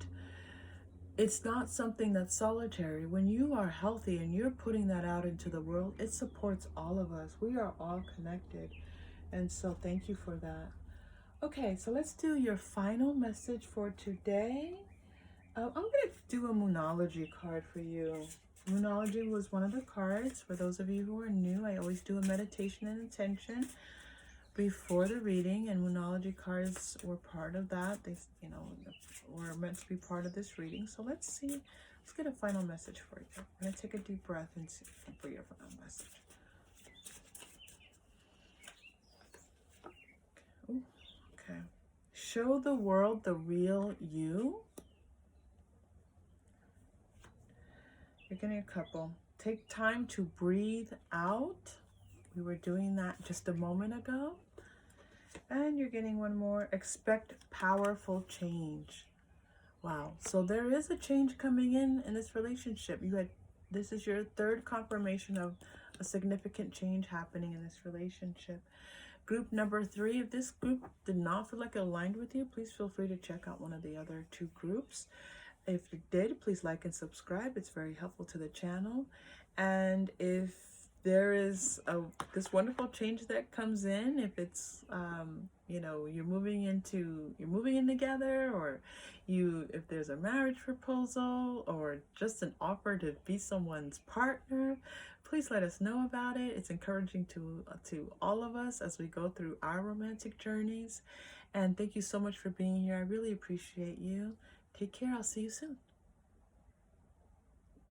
[SPEAKER 1] it's not something that's solitary. When you are healthy and you're putting that out into the world, it supports all of us. We are all connected. And so thank you for that. Okay, so let's do your final message for today. I'm going to do a Moonology card for you. Moonology was one of the cards. For those of you who are new, I always do a meditation and intention before the reading, and Moonology cards were part of that. They, were meant to be part of this reading. So let's see. Let's get a final message for you. I'm going to take a deep breath and see for your final message. Ooh, okay. Show the world the real you. You're getting a couple. Take time to breathe out. We were doing that just a moment ago. And you're getting one more. Expect powerful change. Wow. So there is a change coming in this relationship. This is your third confirmation of a significant change happening in this relationship. Group number 3, if this group did not feel like it aligned with you, please feel free to check out one of the other 2 groups. If you did, please like and subscribe. It's very helpful to the channel. And if there is this wonderful change that comes in, if it's you're moving in together, or if there's a marriage proposal or just an offer to be someone's partner, please let us know about it. It's encouraging to all of us as we go through our romantic journeys. And thank you so much for being here. I really appreciate you. Take care. I'll see you soon.